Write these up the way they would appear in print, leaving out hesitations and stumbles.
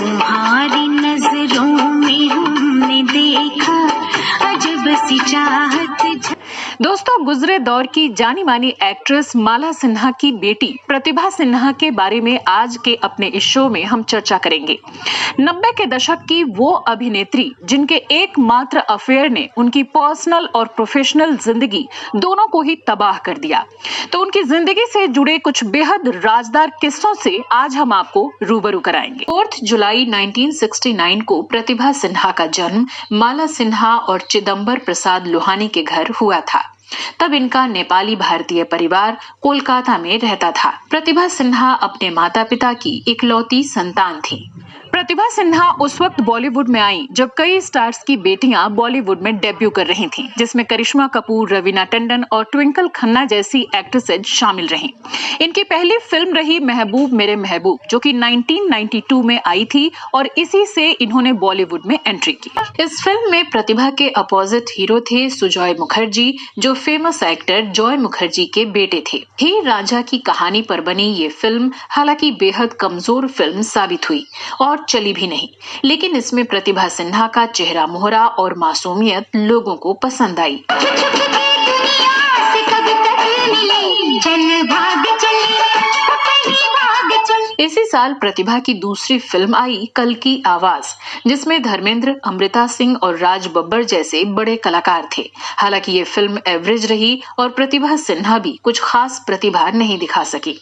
तुम्हारी नजरों में हमने देखा अजब सी चाहत। दोस्तों, गुजरे दौर की जानी मानी एक्ट्रेस माला सिन्हा की बेटी प्रतिभा सिन्हा के बारे में आज के अपने इस शो में हम चर्चा करेंगे। 90 के दशक की वो अभिनेत्री जिनके एकमात्र अफेयर ने उनकी पर्सनल और प्रोफेशनल जिंदगी दोनों को ही तबाह कर दिया। तो उनकी जिंदगी से जुड़े कुछ बेहद राजदार किस्सों से आज हम आपको रूबरू कराएंगे। 4 जुलाई 1969 को प्रतिभा सिन्हा का जन्म माला सिन्हा और चिदंबर प्रसाद लोहानी के घर हुआ था। तब इनका नेपाली भारतीय परिवार कोलकाता में रहता था। प्रतिभा सिन्हा अपने माता पिता की इकलौती संतान थी। प्रतिभा सिन्हा उस वक्त बॉलीवुड में आई जब कई स्टार्स की बेटियां बॉलीवुड में डेब्यू कर रही थीं, जिसमें करिश्मा कपूर, रवीना टंडन और ट्विंकल खन्ना जैसी एक्ट्रेसेज शामिल रहीं। इनकी पहली फिल्म रही महबूब मेरे महबूब, जो कि 1992 में आई थी और इसी से इन्होंने बॉलीवुड में एंट्री की। इस फिल्म में प्रतिभा के अपोजिट हीरो थे सुजॉय मुखर्जी, जो फेमस एक्टर जॉय मुखर्जी के बेटे थे। हीर रांझा की कहानी पर बनी ये फिल्म हालांकि बेहद कमजोर फिल्म साबित हुई और चली भी नहीं, लेकिन इसमें प्रतिभा सिन्हा का चेहरा मोहरा और मासूमियत लोगों को पसंद आई। इसी साल प्रतिभा की दूसरी फिल्म आई कल की आवाज, जिसमें धर्मेंद्र, अमृता सिंह और राज बब्बर जैसे बड़े कलाकार थे। हालांकि ये फिल्म एवरेज रही और प्रतिभा सिन्हा भी कुछ खास प्रतिभा नहीं दिखा सकी।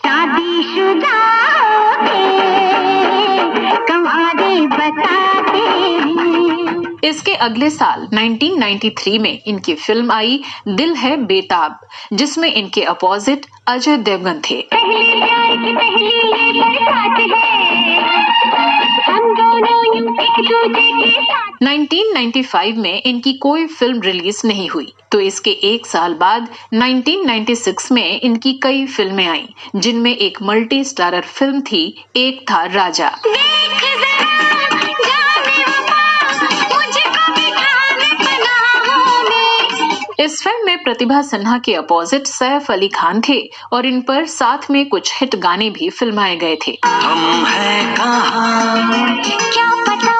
इसके अगले साल 1993 में इनकी फिल्म आई दिल है बेताब, जिसमें इनके अपोजिट अजय देवगन थे। 1995 में इनकी कोई फिल्म रिलीज नहीं हुई, तो इसके एक साल बाद 1996 में इनकी कई फिल्में आईं, जिनमें एक मल्टी स्टारर फिल्म थी एक था राजा। इस फिल्म में प्रतिभा सिन्हा के अपोजिट सैफ अली खान थे और इन पर साथ में कुछ हिट गाने भी फिल्माए गए थे। हम हैं कहाँ, क्या पता,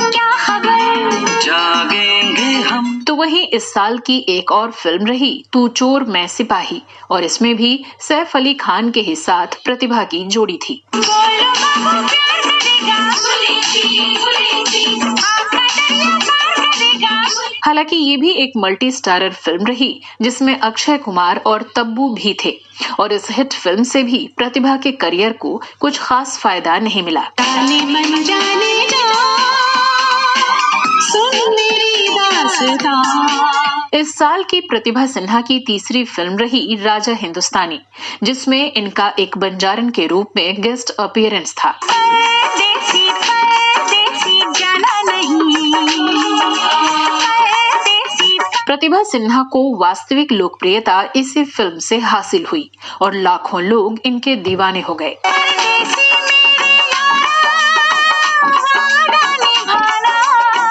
क्या खबर, जागेंगे हम। तो वहीं इस साल की एक और फिल्म रही तू चोर मैं सिपाही, और इसमें भी सैफ अली खान के ही साथ प्रतिभा की जोड़ी थी। हालांकि ये भी एक मल्टी स्टारर फिल्म रही, जिसमें अक्षय कुमार और तब्बू भी थे, और इस हिट फिल्म से भी प्रतिभा के करियर को कुछ खास फायदा नहीं मिला। इस साल की प्रतिभा सिन्हा की तीसरी फिल्म रही राजा हिंदुस्तानी, जिसमें इनका एक बंजारन के रूप में गेस्ट अपीयरेंस था। प्रतिभा सिन्हा को वास्तविक लोकप्रियता इसी फिल्म से हासिल हुई और लाखों लोग इनके दीवाने हो गए।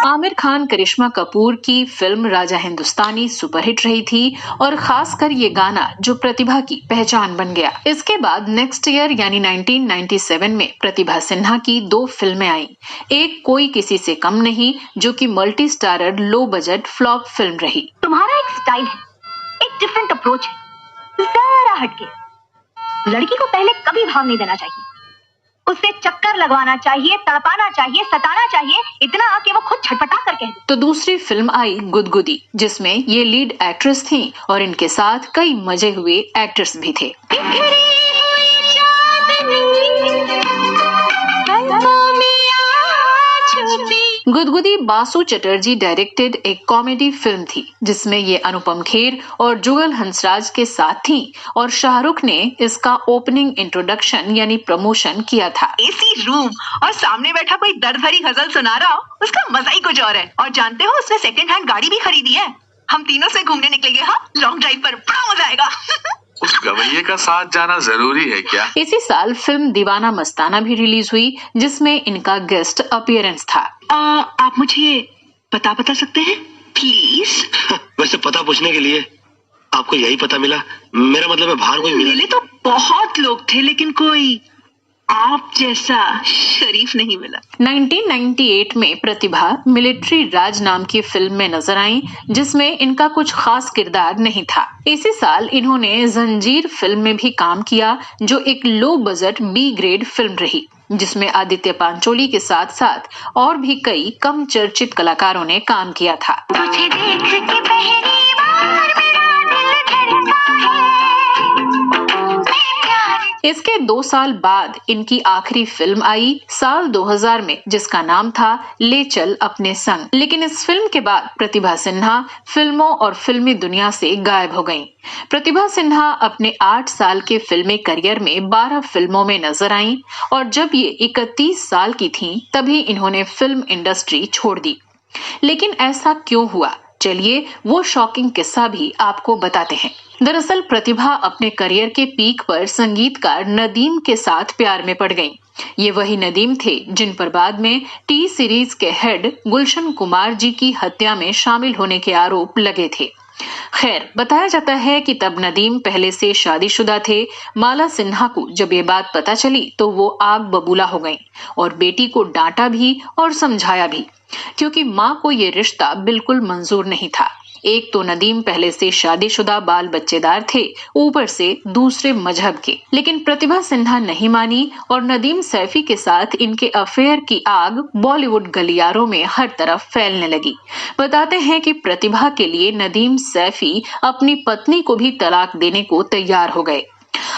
आमिर खान, करिश्मा कपूर की फिल्म राजा हिंदुस्तानी सुपरहिट रही थी और खासकर ये गाना जो प्रतिभा की पहचान बन गया। इसके बाद नेक्स्ट ईयर यानी 1997 में प्रतिभा सिन्हा की 2 फिल्में आईं। एक कोई किसी से कम नहीं, जो कि multi starrer low budget flop film रही। तुम्हारा एक स्टाइल है, एक डिफरेंट अप्रोच है, जरा हटके। लड़की को पहले कभी भाव नहीं देना चाहिए, उससे चक्कर लगवाना चाहिए, तड़पाना चाहिए, सताना चाहिए, इतना कि वो खुद छटपटा कर कह दे। तो दूसरी फिल्म आई गुदगुदी, जिसमें ये लीड एक्ट्रेस थीं और इनके साथ कई मजे हुए एक्टर्स भी थे। गुदगुदी बासु चटर्जी डायरेक्टेड एक कॉमेडी फिल्म थी, जिसमें ये अनुपम खेर और जुगल हंसराज के साथ थी और शाहरुख ने इसका ओपनिंग इंट्रोडक्शन यानी प्रमोशन किया था। एसी रूम और सामने बैठा कोई दर्द भरी गजल सुना रहा हो, उसका मजा ही कुछ और है। और जानते हो उसने सेकंड हैंड गाड़ी भी खरीदी है। हम तीनों से घूमने निकलेंगे, हाँ, लॉन्ग ड्राइव पर, बड़ा मजा आएगा। उस गवैये का साथ जाना जरूरी है क्या? इसी साल फिल्म दीवाना मस्ताना भी रिलीज हुई, जिसमें इनका गेस्ट अपीयरेंस था। आप मुझे पता बता सकते हैं प्लीज? वैसे पता पूछने के लिए आपको यही पता मिला? मेरा मतलब है बाहर कोई मिला? मिले तो बहुत लोग थे, लेकिन कोई आप जैसा शरीफ नहीं मिला। 1998 में प्रतिभा मिलिट्री राज नाम की फिल्म में नजर आई, जिसमें इनका कुछ खास किरदार नहीं था। इसी साल इन्होंने जंजीर फिल्म में भी काम किया, जो एक low budget B grade film रही, जिसमें आदित्य पांचोली के साथ साथ और भी कई कम चर्चित कलाकारों ने काम किया था। तुझे देख के पहली बार मेरा दिल धड़का है, मैं प्यार। इसके 2 साल बाद इनकी आखिरी फिल्म आई साल 2000 में, जिसका नाम था ले चल अपने संग। लेकिन इस फिल्म के बाद प्रतिभा सिन्हा फिल्मों और फिल्मी दुनिया से गायब हो गईं। प्रतिभा सिन्हा अपने 8 साल के फिल्मी करियर में 12 फिल्मों में नजर आईं और जब ये 31 साल की थीं, तभी इन्होंने फिल्म इंडस्ट्री छोड़ दी। लेकिन ऐसा क्यों हुआ? चलिए वो शॉकिंग किस्सा भी आपको बताते हैं। दरअसल प्रतिभा अपने करियर के पीक पर संगीतकार नदीम के साथ प्यार में पड़ गईं। ये वही नदीम थे जिन पर बाद में टी सीरीज के हेड गुलशन कुमार जी की हत्या में शामिल होने के आरोप लगे थे। खैर, बताया जाता है कि तब नदीम पहले से शादीशुदा थे। माला सिन्हा को जब ये बात पता चली तो वो आग बबूला हो गईं और बेटी को डांटा भी और समझाया भी, क्योंकि माँ को ये रिश्ता बिल्कुल मंजूर नहीं था। एक तो नदीम पहले से शादीशुदा बाल बच्चेदार थे, ऊपर से दूसरे मजहब के। लेकिन प्रतिभा सिन्हा नहीं मानी और नदीम सैफी के साथ इनके अफेयर की आग बॉलीवुड गलियारों में हर तरफ फैलने लगी। बताते हैं कि प्रतिभा के लिए नदीम सैफी अपनी पत्नी को भी तलाक देने को तैयार हो गए।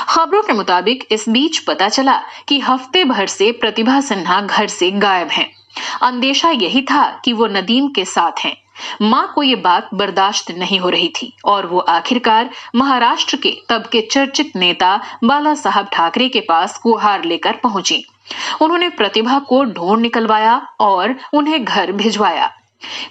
खबरों के मुताबिक इस बीच पता चला कि हफ्ते भर से प्रतिभा सिन्हा घर से गायब हैं। अंदेशा यही था कि वो नदीम के साथ हैं। माँ को ये बात बर्दाश्त नहीं हो रही थी और वो आखिरकार महाराष्ट्र के तब के चर्चित नेता बाला साहब ठाकरे के पास गुहार लेकर पहुंची। उन्होंने प्रतिभा को ढूंढ निकलवाया और उन्हें घर भिजवाया।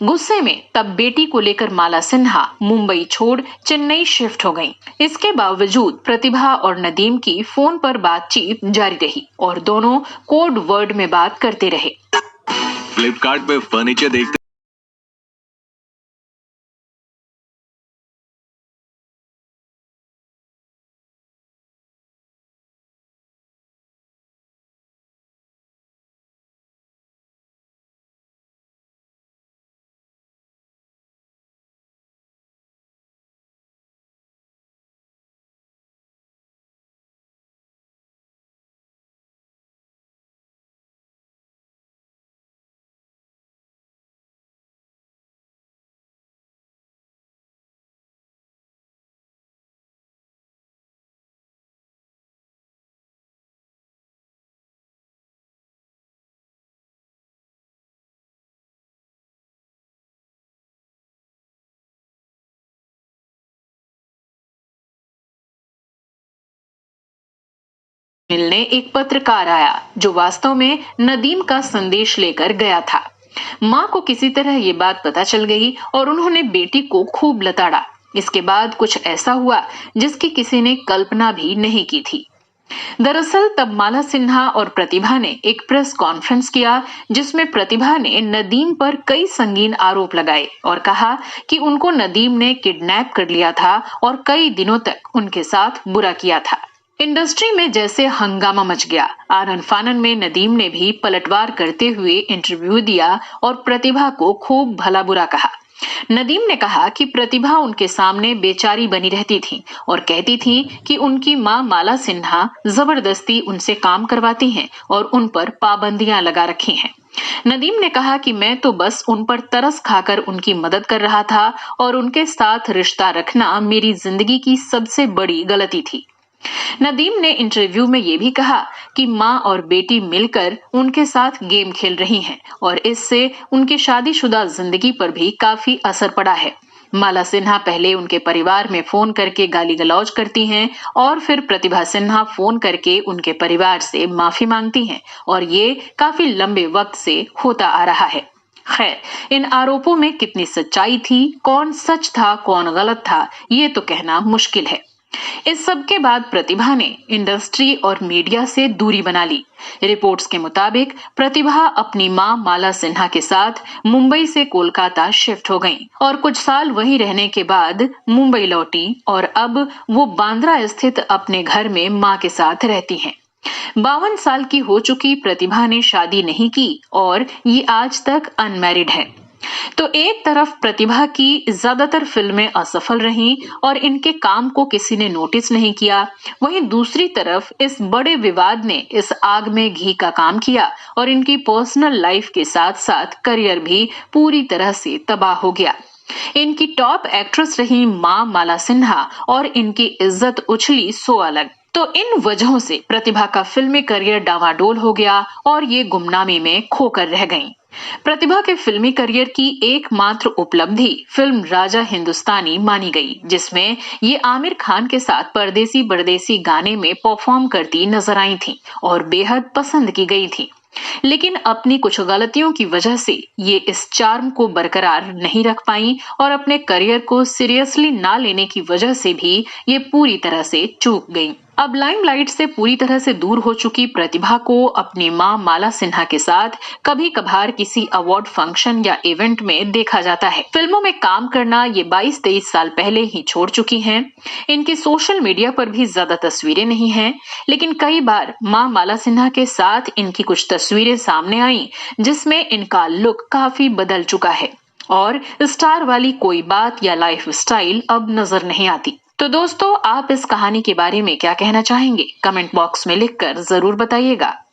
गुस्से में तब बेटी को लेकर माला सिन्हा मुंबई छोड़ चेन्नई शिफ्ट हो गईं। इसके बावजूद प्रतिभा और नदीम की फोन पर बातचीत जारी रही और दोनों कोड वर्ड में बात करते रहे। फ्लिपकार्ट पे फर्नीचर देखते मिलने एक पत्रकार आया जो वास्तव में नदीम का संदेश लेकर गया था। माँ को किसी तरह ये बात पता चल गई और उन्होंने बेटी को खूब लताड़ा। इसके बाद कुछ ऐसा हुआ जिसकी किसी ने कल्पना भी नहीं की थी। दरअसल तब माला सिन्हा और प्रतिभा ने एक प्रेस कॉन्फ्रेंस किया, जिसमें प्रतिभा ने नदीम पर कई संगीन आरोप लगाए और कहा कि उनको नदीम ने किडनैप कर लिया था और कई दिनों तक उनके साथ बुरा किया था। इंडस्ट्री में जैसे हंगामा मच गया। आनन फानन में नदीम ने भी पलटवार करते हुए इंटरव्यू दिया और प्रतिभा को खूब भला बुरा कहा। नदीम ने कहा कि प्रतिभा उनके सामने बेचारी बनी रहती थी और कहती थी कि उनकी माँ माला सिन्हा जबरदस्ती उनसे काम करवाती हैं और उन पर पाबंदियां लगा रखी हैं। नदीम ने कहा कि मैं तो बस उन पर तरस खाकर उनकी मदद कर रहा था और उनके साथ रिश्ता रखना मेरी जिंदगी की सबसे बड़ी गलती थी। नदीम ने इंटरव्यू में ये भी कहा कि माँ और बेटी मिलकर उनके साथ गेम खेल रही हैं और इससे उनकी शादीशुदा जिंदगी पर भी काफी असर पड़ा है। माला सिन्हा पहले उनके परिवार में फोन करके गाली गलौज करती हैं और फिर प्रतिभा सिन्हा फोन करके उनके परिवार से माफी मांगती हैं और ये काफी लंबे वक्त से होता आ रहा है। खैर, इन आरोपों में कितनी सच्चाई थी, कौन सच था कौन गलत था, ये तो कहना मुश्किल है। इस सब के बाद प्रतिभा ने इंडस्ट्री और मीडिया से दूरी बना ली। रिपोर्ट्स के मुताबिक प्रतिभा अपनी मां माला सिन्हा के साथ मुंबई से कोलकाता शिफ्ट हो गईं और कुछ साल वहीं रहने के बाद मुंबई लौटी और अब वो बांद्रा स्थित अपने घर में मां के साथ रहती हैं। 52 साल की हो चुकी प्रतिभा ने शादी नहीं की और ये आज तक अनमैरिड है। तो एक तरफ प्रतिभा की ज्यादातर फिल्में असफल रहीं और इनके काम को किसी ने नोटिस नहीं किया, वहीं दूसरी तरफ इस बड़े विवाद ने इस आग में घी का काम किया और इनकी पर्सनल लाइफ के साथ साथ करियर भी पूरी तरह से तबाह हो गया। इनकी टॉप एक्ट्रेस रही मां माला सिन्हा और इनकी इज्जत उछली सो अलग। तो इन वजहों से प्रतिभा का फिल्मी करियर डावाडोल हो गया और ये गुमनामी में खोकर रह गईं। प्रतिभा के फिल्मी करियर की एकमात्र उपलब्धि फिल्म राजा हिंदुस्तानी मानी गई, जिसमें ये आमिर खान के साथ परदेसी परदेसी गाने में परफॉर्म करती नजर आई थीं और बेहद पसंद की गई थी। लेकिन अपनी कुछ गलतियों की वजह से ये इस चार्म को बरकरार नहीं रख पाई और अपने करियर को सीरियसली ना लेने की वजह से भी ये पूरी तरह से चूक गईं। अब लाइमलाइट से पूरी तरह से दूर हो चुकी प्रतिभा को अपनी मां माला सिन्हा के साथ कभी कभार किसी अवार्ड फंक्शन या इवेंट में देखा जाता है। फिल्मों में काम करना ये 22-23 साल पहले ही छोड़ चुकी हैं। इनकी सोशल मीडिया पर भी ज्यादा तस्वीरें नहीं हैं, लेकिन कई बार मां माला सिन्हा के साथ इनकी कुछ तस्वीरें सामने आई जिसमें इनका लुक काफी बदल चुका है और स्टार वाली कोई बात या लाइफ स्टाइल अब नजर नहीं आती। तो दोस्तों, आप इस कहानी के बारे में क्या कहना चाहेंगे? कमेंट बॉक्स में लिखकर जरूर बताइएगा।